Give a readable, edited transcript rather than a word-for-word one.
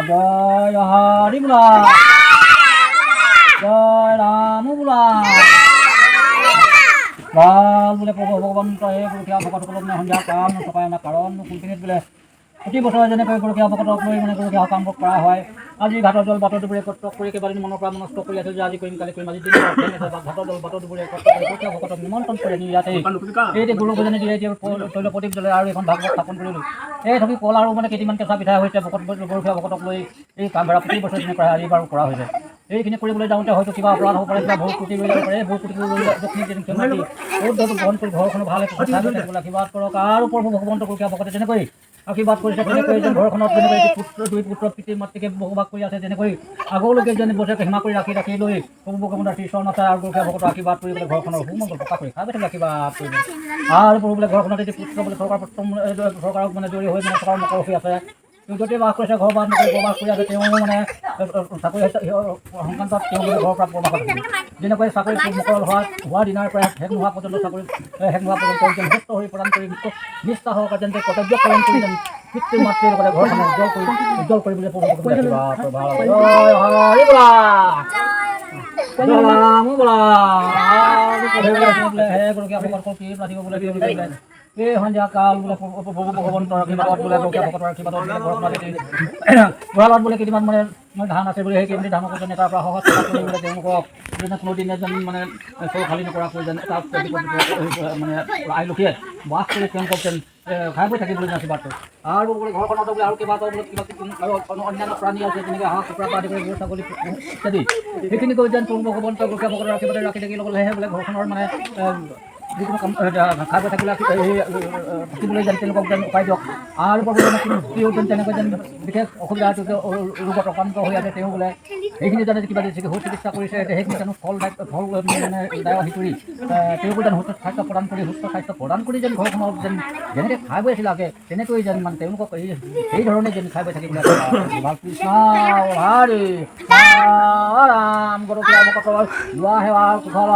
জয় হৰি বোলা জয় ৰাম বোলা ভাল বোলে প্ৰভু ভগৱন্ত এই গৰখীয়া ভকতসকলক সন্ধিয়া কাম নথকাই না কাৰণ কোনখিনিত বোলে প্ৰতি বছৰে যেনেকৈ গৰখীয়া ভকতক লৈ মানে গৰখীয়া কামবোৰ কৰা হয়। আজি ঘাটৰ দল বাটৰ দুবৰে একত্ৰ কৰি কেইবাদিন মনৰ পৰা মনস্থ কৰি আছে যে আজি কৰিম কালি কৰিম আজি দিন ঘাটৰ দল বাটৰ দুবৰে একত্ৰ কৰি গৰখীয়া ভকতক নিমন্ত্ৰণ কৰি আনি ইয়াতে এই গুৰু ভোজনী দিয়ে এতিয়া তৈল প্ৰদীপ জ্বলে আৰু এখন ভাগৱত স্থাপন কৰিলোঁ। এই ধৰি কল আৰু মানে কেইদিনমান কেঁচা পিঠা হৈছে গৰখীয়া ভকতক লৈ এই কামভাড়া প্ৰতি বছৰে যেনে কৰা আজি বাৰু কৰা হৈছে। এইখিনি কৰিবলৈ যাওঁতে হয়তো কিবা অপৰাধ হ'ব পাৰে, কিবা ভোগ কুটি লৈ যাব পাৰে। ভোগ কুটি লৈ গ্ৰহণ কৰি ঘৰখনো ভালে আশীৰ্বাদ কৰক আৰু প্ৰভু ভগৱন্ত গৰখীয়া ভকতে যেনেকৈ আশীৰ্বাদ কৰিছে তেনেকৈ যেন ঘৰখনত যেনেকৈ দুই পুত্ৰ পিতৃ মাতৃকে বসবাস কৰি আছে তেনেকৈ আগলৈকে যেন বছৰকে সীমা কৰি ৰাখি লৈ প্ৰভু ভগৱন্তৰ শ্ৰীচৰণ আছে আৰু গৰখীয়া ভকতৰ আশীৰ্বাদ কৰি পেলাই ঘৰখনৰ সুমংগল প্ৰকাশ কৰি খাই পেলাই আশীৰ্বাদ কৰিব আৰু প্ৰভু বোলে ঘৰখনত এতিয়া পুত্ৰ বোলে চৰকাৰক মানে জড়িত হৈ মানে চৰকাৰ মুখৰ হৈ আছে। য'তেই বাস কৰিছে ঘৰ বাস বসবাস কৰি আছে তেওঁ মানে চাকৰি সংক্ৰান্তত তেওঁ ঘৰৰ পৰা প্ৰবাস আছে। যেনেকৈ চাকৰি মুকল হোৱাৰ দিনাৰ পৰা শেষ নোহোৱা পৰ্যন্ত চাকৰি শেষ নোহোৱা পৰ্যন্ত যেন সুস্থ হৈ প্ৰদান কৰি নিষ্ঠা সহকাৰে যেন কৰ্তব্য পালন কৰি যেন পিতৃ মাতৃৰ লগতে ঘৰখন উজ্জ্বল কৰিবলৈ এই সন্ধিয়া কাল বোলে প্ৰভু ভগৱন্তৰ আশীৰ্বাদত বোলে গৰখীয়া ভকতৰ আশীৰ্বাদত বোলে ঘৰখনত বোলে কেইদিনমান মানে ধান আছে বোলে সেই কেইদিন ধানক যেন তাৰ পৰা সহজ কৰি বোলে তেওঁলোকক যেনে কোনোদিনে যেন মানে চৌ খালী নকৰাকৈ যেন এটা মানে আইলখীয়ে বাস কৰি তেওঁলোকক যেন খাই বৈ থাকিবলৈ আশীৰ্বাদ কৰে। আৰু বোলে ঘৰখনত বোলে আৰু কেইবাটাও বোলে কিবা আৰু অন্যান্য প্ৰাণী আছে যেনেকৈ হাঁহ কুকুৰা পৰা আদি কৰি গৰু ছাগলী ইত্যাদি সেইখিনি কৈ যেন প্ৰভু ভগৱন্ত গৰখীয়া ভকতৰ আশীৰ্বাদে ৰাখি থাকি লগলেহে বোলে ঘৰখনৰ মানে যিকোনো কাম খাই বৈ থাকিলে থাকিবলৈ যেন তেওঁলোকক যেন উপায় দিয়ক। আৰু প্ৰভু যেন তেনেকৈ যেন বিশেষ অসুবিধা ৰোগত আক্ৰান্ত হৈ আছে তেওঁ বোলে সেইখিনি যেনে কিবা সুচিকিৎসা কৰিছে সেইখিনি যেন ফল মানে দায়ী কৰি তেওঁকো যেন সুস্থ স্বাস্থ্য প্ৰদান কৰি যেন ঘৰখনত যেন যেনেকৈ খাই বৈ আছিল আগে তেনেকৈ যেন মানে তেওঁলোকক সেই ধৰণে যেন খাই বৈ থাকিবলৈ কৃষ্ণ হৰি ৰাম গৰখীয়া ভকতৰ লোৱা সেৱা কুশল